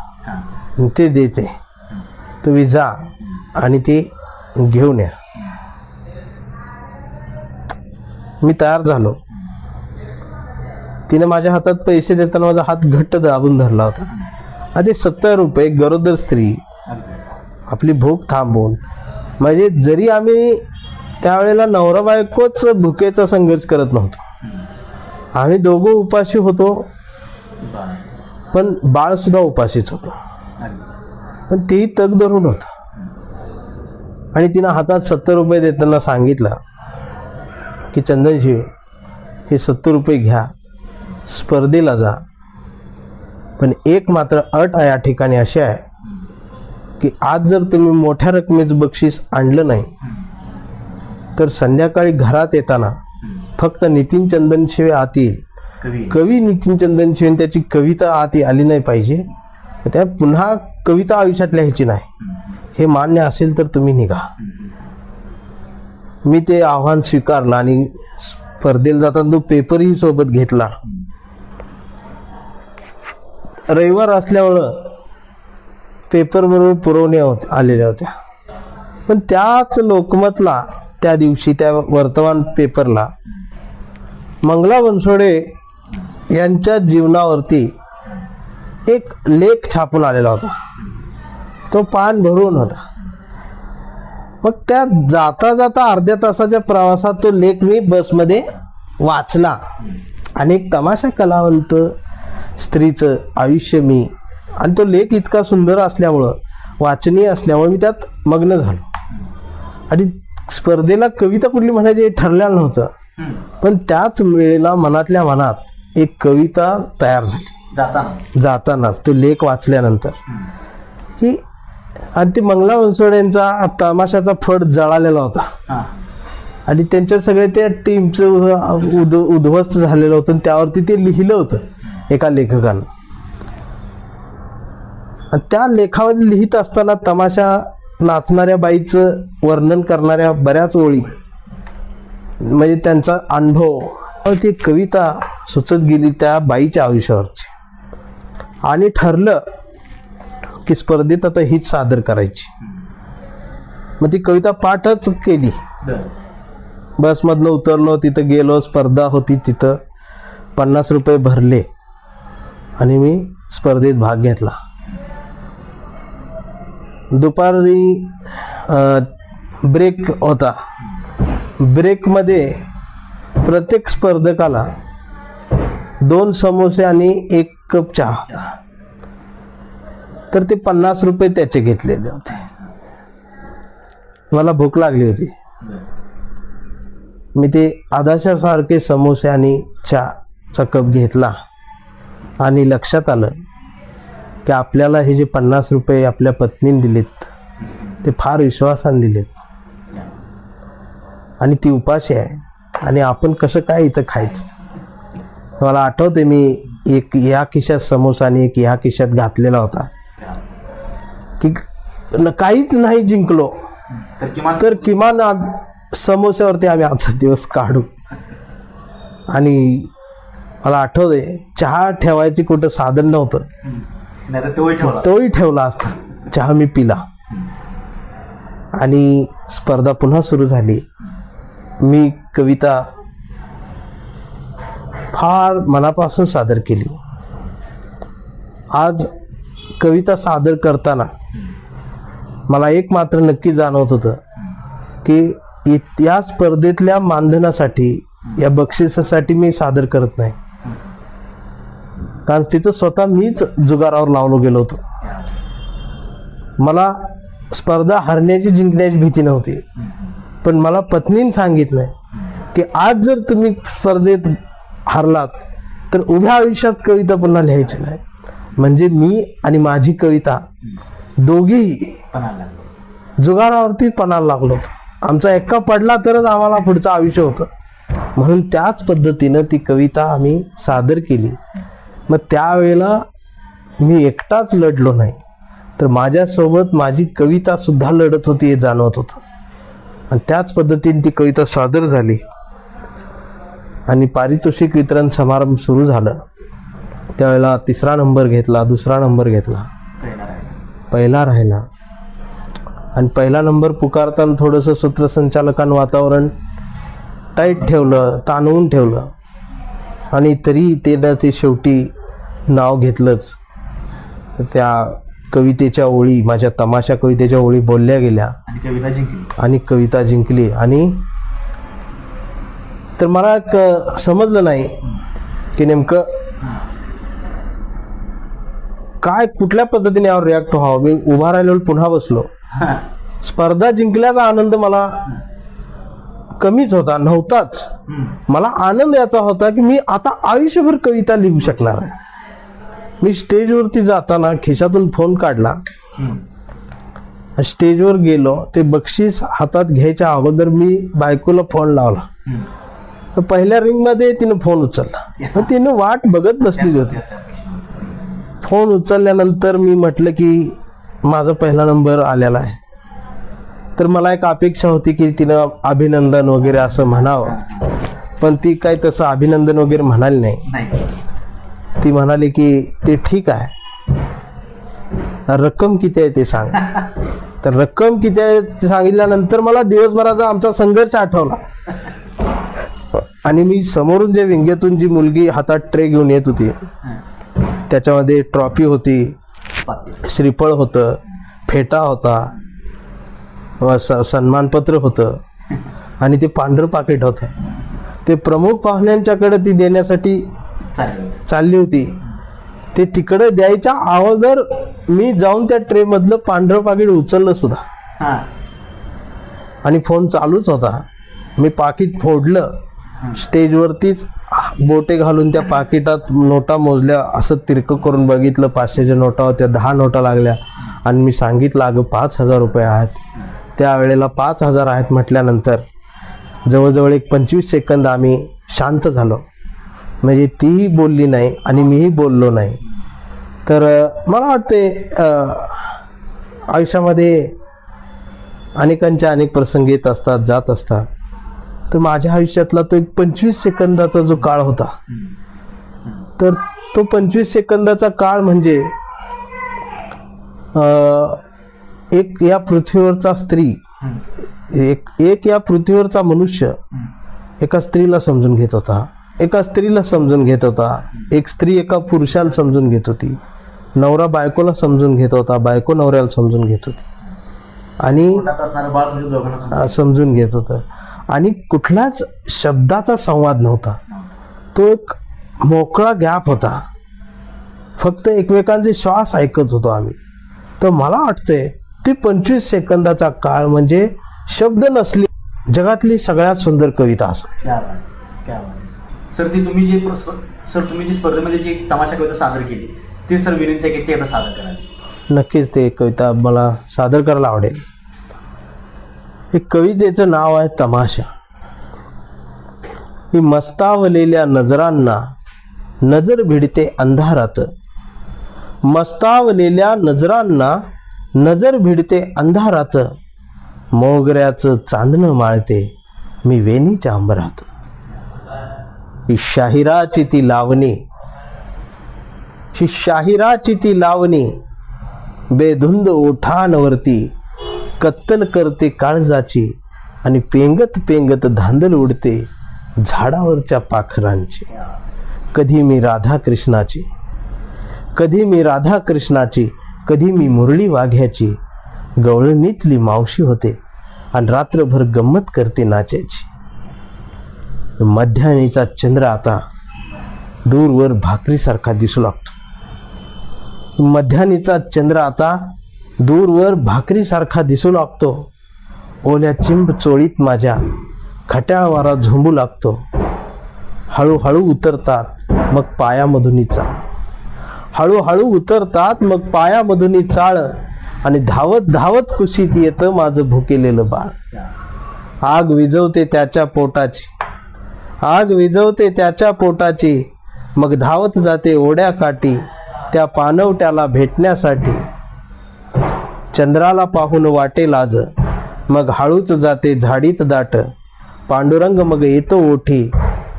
ते देते, तुम्ही जा आणि ते घेऊन या. मी तयार झालो. तिने माझ्या हातात पैसे देताना माझा हात घट्ट दाबून धरला होता. आणि 70 रुपये गरोदर स्त्री आपली भूक थांबवून, म्हणजे जरी आम्ही त्यावेळेला नवरा बायकोच भुकेचा संघर्ष करत नव्हतो, आम्ही दोघं उपाशी होतो, पण बाळ सुद्धा उपाशीच होतं, पण तेही तग धरून होतं. आणि तिनं हातात 70 रुपये देताना सांगितलं की चंदनशिव हे 70 रुपये घ्या, स्पर्धेला जा, पण एक मात्र अट या ठिकाणी अशी आहे की आज जर तुम्ही मोठ्या रकमेचं बक्षीस आणलं नाही तर संध्याकाळी घरात येताना फक्त नितीन चंदनशिवे आत येईल, कवी नितीन चंदनशिवे त्याची कविता आत आली नाही पाहिजे, त्या पुन्हा कविता आयुष्यात लिहायची नाही, हे मान्य असेल तर तुम्ही निघा. मी ते आव्हान स्वीकारलं आणि स्पर्धेला जाताना तो पेपरही सोबत घेतला. रविवार असल्यामुळं पेपर बरोबर पुरवणे आलेल्या होत्या, पण त्याच लोकमतला त्या दिवशी त्या वर्तमान पेपरला मंगला बनसोडे यांच्या जीवनावरती एक लेख छापून आलेला होता. तो पान भरून होता. मग त्या जाता जाता अर्ध्या तासाच्या प्रवासात तो लेख मी बसमध्ये वाचला आणि एक तमाशा कलावंत स्त्रीचं आयुष्य मी, आणि तो लेख इतका सुंदर असल्यामुळं, वाचनीय असल्यामुळे मी त्यात मग्न झालो. आणि स्पर्धेला कविता कुठली म्हणायची हे ठरलेलं नव्हतं, पण त्याच वेळेला मनातल्या मनात एक कविता तयार झाली जातानाच तो लेख वाचल्यानंतर की. आणि ते मंगला बनसोडेंचा तमाशाचा फड जळालेला होता आणि त्यांच्या सगळे त्या टीमचं उद्ध्वस्त झालेलं होतं, त्यावरती ते लिहिलं होतं एका लेखकानं. आणि त्या लेखामध्ये लिहित असताना तमाशा नाचणाऱ्या बाईचं वर्णन करणाऱ्या बऱ्याच ओळी, म्हणजे त्यांचा अनुभव, ती कविता सुचत गेली त्या बाईच्या आयुष्यावरची. आणि ठरलं की स्पर्धेत आता हीच सादर करायची. मग ती कविता पाठच केली. बसमधनं उतरलो, तिथं गेलो, स्पर्धा होती तिथं, 50 रुपये भरले आणि मी स्पर्धेत भाग घेतला. दुपारी ब्रेक होता. ब्रेकमध्ये प्रत्येक स्पर्धकाला 2 समोसे आणि 1 कप चहा होता. तर ते 50 रुपये त्याचे घेतलेले होते. मला भूक लागली होती. मी ते आदाशासारखे समोसे आणि चहाचा कप घेतला आणि लक्षात आलं की आपल्याला हे जे 50 रुपये आपल्या पत्नीने दिलेत ते फार विश्वासाने दिलेत आणि ती उपाशी आहे आणि आपण कसं काय इथं खायचं. मला आठवते मी एक या खिशात समोसा आणि एक या खिशात घातलेला होता की काहीच नाही जिंकलो तर किमान समोस्यावरती आम्ही आजचा दिवस काढू. आणि मला आठवते चहा ठेवायची कुठं साधन नव्हतं, तोही ठेवला असता. चहा मी पिला आणि स्पर्धा पुन्हा सुरू झाली. मी कविता फार मनापासून सादर केली. आज कविता सादर करताना मला एक मात्र नक्की जाणवत होतं की या स्पर्धेतल्या मानधनासाठी, या बक्षिसासाठी मी सादर करत नाही, कारण तिथं स्वतः मीच जुगारावर लावलो गेलो होतो. मला स्पर्धा हरण्याची जिंकण्याची भीती नव्हती, पण मला पत्नीने सांगितलंय की आज जर तुम्ही स्पर्धेत हरलात तर उभ्या आयुष्यात कविता पुन्हा लिहायची नाही. म्हणजे मी आणि माझी कविता दोघेही जुगारावरती पणाला लागलो होतो. आमचा एक्का पडला तरच आम्हाला पुढचं आयुष्य होतं. म्हणून त्याच पद्धतीनं ती कविता आम्ही सादर केली. मग त्यावेळेला मी एकटाच लढलो नाही, तर माझ्यासोबत माझी कविता सुद्धा लढत होती हे जाणवत होतं. आणि त्याच पद्धतीने ती कविता सादर झाली आणि पारितोषिक वितरण समारंभ सुरू झालं. त्यावेळेला 3रा नंबर घेतला, 2रा नंबर घेतला, पहिला राहिला. आणि पहिला नंबर पुकारताना थोडंसं सूत्रसंचालकांनी वातावरण टाईट ठेवलं, ताणवून ठेवलं. आणि तरी ते शेवटी नाव घेतलंच. त्या कवितेच्या ओळी, माझ्या तमाशा कवितेच्या ओळी बोलल्या गेल्या आणि कविता जिंकली. आणि तर मला समजलं नाही की नेमकं काय, कुठल्या पद्धतीने यावर रिॲक्ट व्हावं. मी उभा राहिलो, पुन्हा बसलो. स्पर्धा जिंकल्याचा आनंद मला कमीच होता, नव्हताच. मला आनंद याचा होता की मी आता आयुष्यभर कविता लिहू शकणार आहे. मी स्टेजवरती जाताना खिशातून फोन काढला, स्टेजवर गेलो. ते बक्षीस हातात घ्यायच्या अगोदर मी बायकोला फोन लावला. तर पहिल्या रिंगमध्ये तिनं फोन उचलला. तिनं वाट बघत बसलेली होती. फोन उचलल्यानंतर मी म्हटलं की माझा पहिला नंबर आलेला आहे. तर मला एक अपेक्षा होती की तिनं अभिनंदन वगैरे असं म्हणावं, पण ती काय तसं अभिनंदन वगैरे म्हणाली नाही. ती म्हणाली की ते ठीक आहे, रक्कम किती आहे ते सांग. तर रक्कम किती आहे ते सांगितल्यानंतर मला दिवसभराचा आमचा संघर्ष आठवला. आणि मी समोरून जे विंगेतून जी मुलगी हातात ट्रे घेऊन येत होती, त्याच्यामध्ये ट्रॉफी होती, श्रीफळ होतं, फेटा होता, सन्मानपत्र होतं आणि ते पांढरं पाकिट होतं. ते प्रमुख पाहुण्यांच्याकडे ती देण्यासाठी चालली होती. ते तिकडे द्यायच्या अगोदर मी जाऊन त्या ट्रे मधलं पांढरं पाकिट उचललं सुद्धा. आणि फोन चालूच होता. मी पाकिट फोडलं, स्टेजवरतीच बोटे घालून त्या पाकिटात नोटा मोजल्या, असं तिरकं करून बघितलं. 500च्या नोटा होत्या, 10 नोटा लागल्या. आणि मी सांगितलं अगं 5,000 रुपये आहेत. त्यावेळेला 5,000 आहेत म्हटल्यानंतर जवळजवळ एक 25 सेकंद आम्ही शांत झालो. म्हणजे तीही बोलली नाही आणि मीही बोललो नाही. तर मला वाटते आयुष्यामध्ये अनेकांचे अनेक प्रसंग येत असतात, जात असतात. तर माझ्या आयुष्यातला तो एक 25 सेकंदाचा जो काळ होता, तर तो 25 सेकंदाचा काळ म्हणजे एक या पृथ्वीवरचा स्त्री, एक या पृथ्वीवरचा मनुष्य एका स्त्रीला समजून घेत होता, एका स्त्रीला समजून घेत होता. एक स्त्री एका पुरुषाला समजून घेत होती, नवरा बायकोला समजून घेत होता, बायको नवऱ्याला समजून घेत होती आणि समजून घेत होतं. आणि कुठलाच शब्दाचा संवाद नव्हता. तो एक मोकळा गॅप होता. फक्त एकमेकांचे श्वास ऐकत होतो आम्ही. तर मला वाटतंय ते 25 सेकंदाचा काळ म्हणजे शब्द नसली जगातली सगळ्यात सुंदर कविता असेल. सर, तुम्ही जी स्पर्धेमध्ये जी तमाशा कविता सादर केली, ती सर विनंती आहे की ती आता सादर करावी. नक्कीच ते कविता मला सादर करायला आवडेल. एक कवितेचं नाव आहे तमाशा. ही मस्तावलेल्या नजरांना नजर भिडते अंधारात, मस्तावलेल्या नजरांना नजर भिडते अंधारात, मोगऱ्याचं चांदणं माळते मी वेणीच्या अंबरात. ही शाहिराची ती लावणी, ही शाहिराची ती लावणी, बेधुंद ओठांवरती कत्तल करते काळजाची, आणि पेंगत पेंगत धांदल उडते झाडावरच्या पाखरांची. कधी मी राधा कृष्णाची, कधी मी राधा कृष्णाची, कधी मी मुरली वाघ्याची, गवळणीतली मावशी होते आणि रात्रभर गंमत करते नाचायची. मध्याणीचा चंद्र आता दूरवर भाकरीसारखा दिसू लागतो. मध्याणीचा चंद्र आता दूरवर भाकरीसारखा दिसू लागतो. ओल्या चिंब चोळीत माझ्या खट्याळ वारा झोंबू लागतो. हळूहळू उतरतात मग पायामधून चाळ, हळूहळू उतरतात मग पायामधून चाळ, आणि धावत धावत कुशीत येतं माझं भुकेलेलं बाळ. आग विझवते त्याच्या पोटाची, आग विझवते त्याच्या पोटाची, मग धावत जाते ओढ्या काठी त्या पाणवट्याला भेटण्यासाठी. चंद्राला पाहून वाटे लाज, मग हळूच जाते झाडीत दाट. पांडुरंग मग येतो ओठी,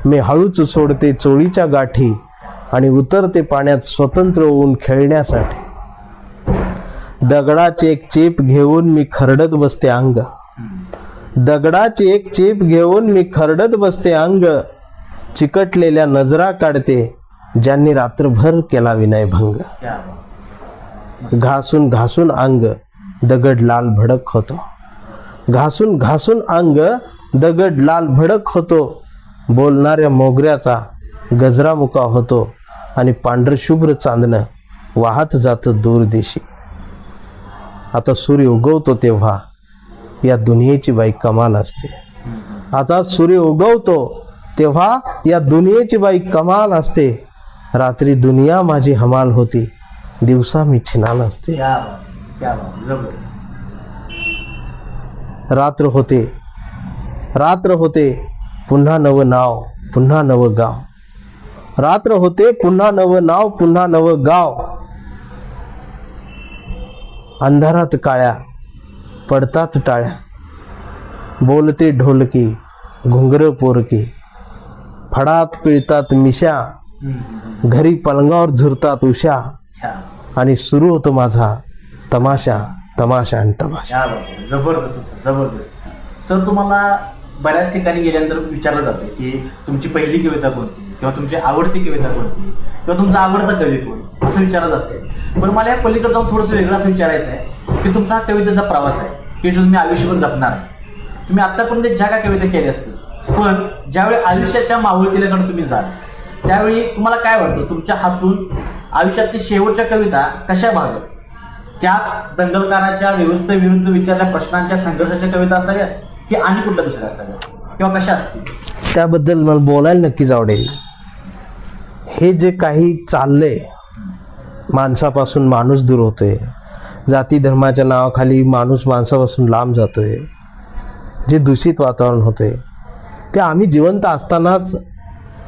मी हळूच सोडते चोळीच्या गाठी आणि उतरते पाण्यात स्वतंत्र होऊन खेळण्यासाठी. दगडाची एक चेप घेऊन मी खरडत बसते अंग, दगडाची एक चेप घेऊन मी खरडत बसते अंग. चिकटलेल्या नजरा काढते ज्यांनी रात्रभर केला विनयभंग. घासून घासून अंग दगड लाल भडक होतो, घासून घासून अंग दगड लाल भडक होतो. बोलणाऱ्या मोगऱ्याचा गजरा मुका होतो आणि पांढरशुभ्र चांदणं वाहत जातं दूर दिशी. आता सूर्य उगवतो तेव्हा या दुनियेची बाई कमाल असते. आता सूर्य उगवतो तेव्हा या दुनियेची बाई कमाल असते. रात्री दुनिया माझी हमाल होती, दिवसा मी छिनाल असते. रात्र होते, रात्र होते पुन्हा नवं नाव, पुन्हा नवं गाव. रात्र होते पुन्हा नवं नाव, पुन्हा नवं गाव. अंधारात काळ्या पडतात टाळ्या, बोलते ढोलकी घुंगर पोरकी. फडात पिळतात मिशा, घरी पलंगावर झुरतात उशा. आणि सुरू होतो माझा तमाशा, तमाशा आणि तमाशा. जबरदस्त जबरदस्त. सर, तुम्हाला बऱ्याच ठिकाणी गेल्यानंतर विचारलं जातं की तुमची पहिली कविता कोणती, किंवा तुमची आवडती कविता कोणती, किंवा तुमचा आवडता कवी कोण, असं विचारलं जातं. पण मला या पलीकडे जाऊन थोडंसं वेगळं असं विचारायचं आहे की तुमचा हा कवितेचा प्रवास आहे की जो तुम्ही आयुष्यभर जपणार आहे. तुम्ही आतापर्यंत ज्या काय कविता केल्या असतील, पण ज्यावेळी आयुष्याच्या मावळतील्याकडे तुम्ही जाल त्यावेळी तुम्हाला काय वाटतं, तुमच्या हातून आयुष्यातली शेवटच्या कविता कशा भागत? त्याच दंगलकाराच्या व्यवस्थेविरुद्ध विचारल्या प्रश्नांच्या संघर्षाच्या कविता असाव्या की आणि कुठल्या दुसऱ्या असाव्या, किंवा कशा असतील? त्याबद्दल मला बोलायला नक्कीच आवडेल. हे जे काही चाललंय, माणसापासून माणूस दूर होतोय, जाती धर्माच्या नावाखाली माणूस माणसापासून लांब जातोय, जे दूषित वातावरण होते ते आम्ही जिवंत असतानाच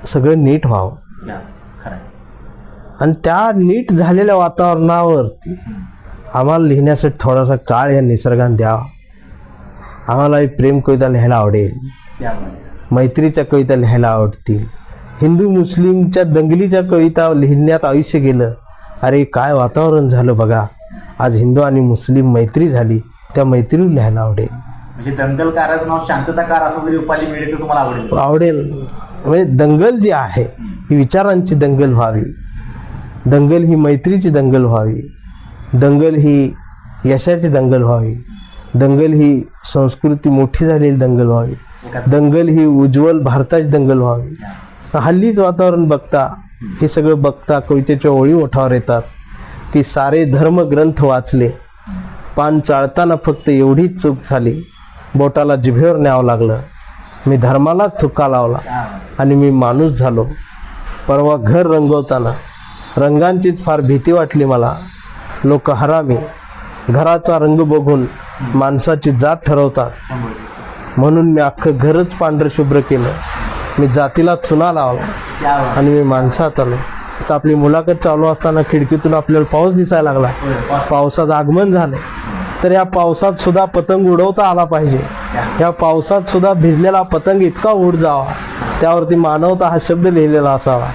सगळं नीट व्हावं. आणि त्या नीट झालेल्या वातावरणावरती आम्हाला लिहिण्यासाठी थोडासा काळ या निसर्गाने द्यावा. आम्हाला प्रेम कविता लिहायला आवडेल, मैत्रीच्या कविता लिहायला आवडतील, हिंदू मुस्लिमच्या दंगलीच्या कविता लिहिण्यात आयुष्य गेलं. अरे काय वातावरण झालं बघा, आज हिंदू आणि मुस्लिम मैत्री झाली, त्या मैत्रीवर लिहायला आवडेल. म्हणजे दंगलकाराचं नाव शांतताकार असं जरी उपाधी मिळेल तर तुम्हाला आवडेल? आवडेल. म्हणजे दंगल जी आहे ही विचारांची दंगल व्हावी, दंगल ही मैत्रीची दंगल व्हावी, दंगल ही यशाची दंगल व्हावी, दंगल ही संस्कृती मोठी झालेली दंगल व्हावी, दंगल ही उज्ज्वल भारताची दंगल व्हावी. हल्लीच वातावरण बघता, हे सगळं बघता कवितेच्या ओळी ओठावर येतात की सारे धर्म ग्रंथ वाचले, पान चाळताना फक्त एवढीच चूक झाली, बोटाला जिभेवर न्यावं लागलं, मी धर्मालाच थुक्का लावला आणि मी माणूस झालो. परवा घर रंगवताना रंगांचीच फार भीती वाटली मला. लोक हरामी घराचा रंग बघून माणसाची जात ठरवतात, म्हणून मी अख्खं घरच पांढरं शुभ्र केलं. मी जातीला चुना लावला आणि मी माणसात आलो. तर आपली मुलाखत चालू असताना खिडकीतून आपल्याला पाऊस दिसायला लागला, पावसाचं आगमन झालं. तर या पावसात सुद्धा पतंग उडवता आला पाहिजे. या पावसात सुद्धा भिजलेला पतंग इतका उड जावा, त्यावरती मानवता हा शब्द लिहिलेला असावा.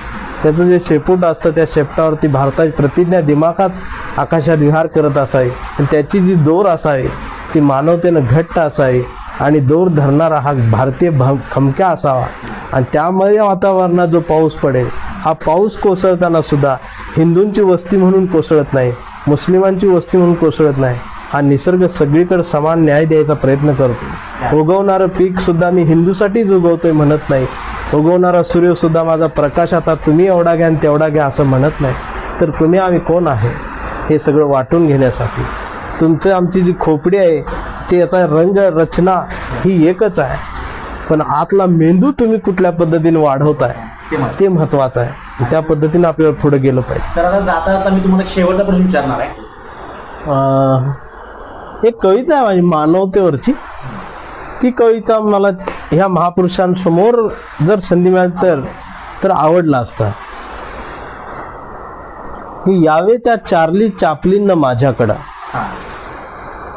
त्याचं जे शेपूट असतं त्या शेपटावरती भारताची प्रतिज्ञा दिमाखात आकाशात विहार करत असावी. आणि त्याची जी दोर असावी ती मानवतेनं घट्ट असावी आणि दोर धरणारा हा भारतीय खमक्या असावा. आणि त्यामध्ये वातावरणात जो पाऊस पडेल, हा पाऊस कोसळताना सुद्धा हिंदूंची वस्ती म्हणून कोसळत नाही, मुस्लिमांची वस्ती म्हणून कोसळत नाही. हा निसर्ग सगळीकडे समान न्याय द्यायचा प्रयत्न करतो. उगवणारं पीक सुद्धा मी हिंदूसाठीच उगवतोय म्हणत नाही. उगवणारा सूर्य सुद्धा माझा प्रकाश आता तुम्ही एवढा घ्या आणि तेवढा घ्या असं म्हणत नाही. तर तुम्ही आम्ही कोण आहे हे सगळं वाटून घेण्यासाठी. तुमचं आमची जी खोपडी आहे ते याचा रंग रचना ही एकच आहे, पण आतला मेंदू तुम्ही कुठल्या पद्धतीने वाढवताय ते महत्वाचं आहे. त्या पद्धतीने आपल्याला पुढे गेलं पाहिजे. सर, आता जाता जाता मी तुम्हाला शेवटचा प्रश्न विचारणार आहे. एक कविता आहे माझी मानवतेवरची. ती कविता मला ह्या महापुरुषांसमोर जर संधी मिळाली तर आवडला असता की यावे त्या चार्ली चॅप्लिननं माझ्याकडं,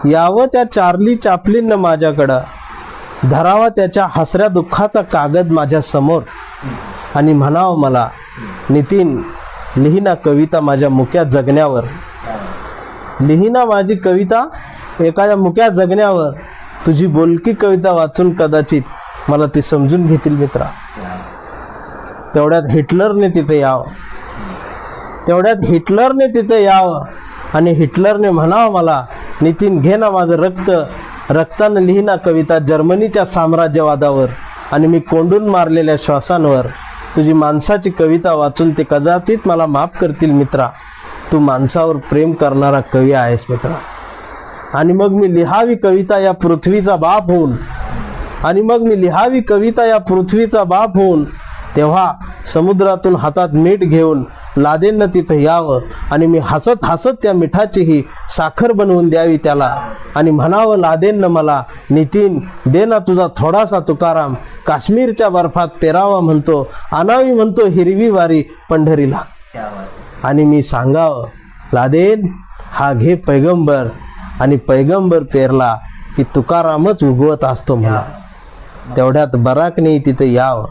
यावं त्या चार्ली चॅप्लिननं माझ्याकडं, धरावा त्याच्या हसऱ्या दुःखाचा कागद माझ्या समोर आणि म्हणावं मला, नितीन लिहिना कविता माझ्या मुक्या जगण्यावर, लिहिना माझी कविता एखाद्या मुक्या जगण्यावर, तुझी बोलकी कविता वाचून कदाचित मला ती समजून घेतील मित्रा. तेवढ्यात हिटलरने तिथे यावं, तेवढ्यात हिटलरने तिथे यावं आणि हिटलरने म्हणावं मला, नितीन घे ना माझं रक्त, रक्तानं लिहिना कविता जर्मनीच्या साम्राज्यवादावर आणि मी कोंडून मारलेल्या श्वासांवर, तुझी माणसाची कविता वाचून ते कदाचित मला माफ करतील मित्रा. तू माणसावर प्रेम करणारा कवी आहेस मित्रा. आणि मग मी लिहावी कविता या पृथ्वीचा बाप होऊन, आणि मग मी लिहावी कविता या पृथ्वीचा बाप होऊन, तेव्हा समुद्रातून हातात मीठ घेऊन लादेंना तिथं यावं आणि मी हसत हसत त्या मिठाचीही साखर बनवून द्यावी त्याला आणि म्हणावं लादेंना मला, नितीन दे ना तुझा थोडासा तुकाराम, काश्मीरच्या बर्फात पेरावा म्हणतो, आणावी म्हणतो हिरवी वारी पंढरीला. आणि मी सांगावं, लादेन हा घे पैगंबर, आणि पैगंबर पेरला की तुकारामच उगवत असतो मला. तेवढ्यात बराकने तिथं यावं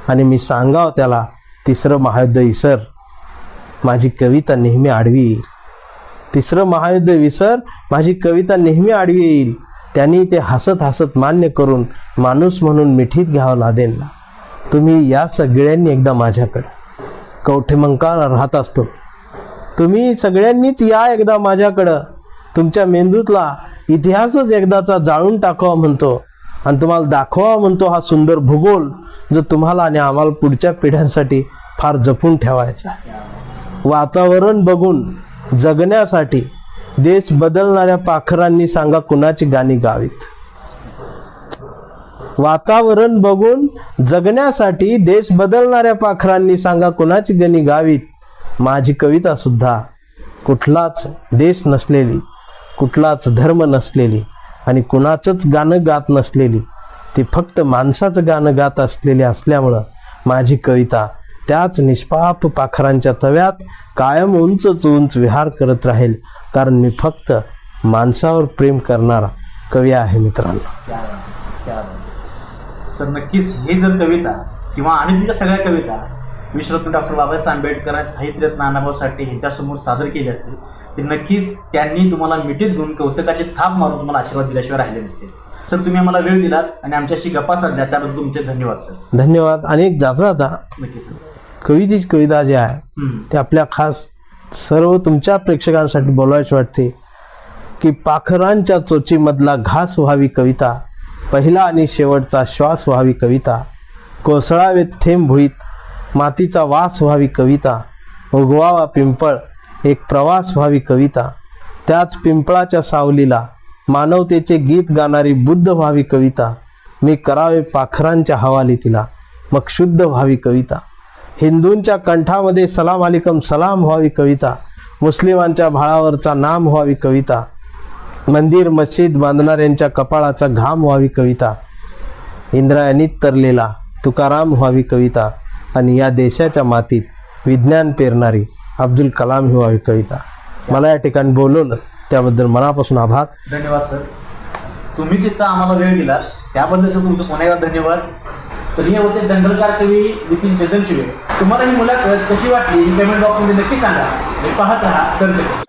आणि मी सांगावं त्याला, तिसरं महायुद्ध विसर, माझी कविता नेहमी आडवी येईल. तिसरं महायुद्ध विसर, माझी कविता नेहमी आडवी येईल. त्यांनी ते हसत हसत मान्य करून माणूस म्हणून मिठीत घ्यावं लादेनला. तुम्ही या सगळ्यांनी एकदा माझ्याकडे, कवठेमंकाळला राहत असतो, तुम्ही सगळ्यांनीच या एकदा माझ्याकडं. तुमच्या मेंदूतला इतिहासच एकदाचा जाळून टाकावा म्हणतो आणि तुम्हाला दाखवा म्हणतो हा सुंदर भूगोल, जो तुम्हाला आणि आम्हाला पुढच्या पिढ्यांसाठी फार जपून ठेवायचा. वातावरण बघून जगण्यासाठी देश बदलणाऱ्या पाखरांनी सांगा कुणाची गाणी गावीत. वातावरण बघून जगण्यासाठी देश बदलणाऱ्या पाखरांनी सांगा कुणाची गाणी गावीत. माझी कविता सुद्धा कुठलाच देश नसलेली, कुठलाच धर्म नसलेली आणि कुणाचंच गाणं गात नसलेली, ती फक्त माणसाचं गाणं गात असलेली असल्यामुळं माझी कविता त्याच निष्पाप पाखरांच्या तव्यात कायम उंच उंच विहार करत राहील, कारण मी फक्त माणसावर प्रेम करणारा कवी आहे मित्रांनो. तर नक्कीच हे जर कविता किंवा आणि तुमच्या सगळ्या कविता विश्वरत्न डॉक्टर बाबासाहेब आंबेडकर साहित्यरत्न अण्णाभाऊ साठे यांच्यासमोर सादर केली असतील, तर नक्कीच त्यांनी तुम्हाला मिठीत घेऊन कौतुकाची थाप मारून तुम्हाला आशीर्वाद दिल्याशिवाय राहिले नसते. सर, तुम्ही आम्हाला वेळ दिलात आणि आमच्याशी गप्पा साधल्या त्याबद्दल तुमचे धन्यवाद सर. धन्यवाद. आणि एक जाता आता नक्की सर, कवितेची कविता जी आहे ते आपल्या खास सर्व तुमच्या प्रेक्षकांसाठी बोलायची वाटते की पाखरांच्या चोचीमधला घास व्हावी कविता, पहिला आणि शेवटचा श्वास व्हावी कविता, कोसळावेत थेंब भुईत, मातीचा वास व्हावी कविता, उगवावा पिंपळ एक प्रवास व्हावी कविता, त्याच पिंपळाच्या सावलीला मानवतेचे गीत गाणारी बुद्ध व्हावी कविता, मी करावे पाखरांच्या हवाली तिला, मग शुद्ध व्हावी कविता, हिंदूंच्या कंठामध्ये सलाम अलिकम सलाम व्हावी कविता, मुस्लिमांच्या भाळावरचा नाम व्हावी कविता, मंदिर मस्जिद बांधणाऱ्यांच्या कपाळाचा घाम व्हावी कविता, इंद्रायणीत तरलेला तुकाराम व्हावी कविता आणि या देशाच्या मातीत विज्ञान पेरणारी अब्दुल कलाम ही व्हावी कविता. मला या ठिकाणी बोलवलं त्याबद्दल मनापासून आभार. धन्यवाद सर. तुम्हीच इथं आम्हाला वेळ दिला त्याबद्दल सर तुमचं पुन्हा एकदा धन्यवाद. तर हे होते दंडलकार कवी नितीन चंदनशिवे. तुम्हाला ही मुलाखत कशी वाटली ही कमेंट बॉक्समध्ये नक्की सांगा आणि पाहत राहा.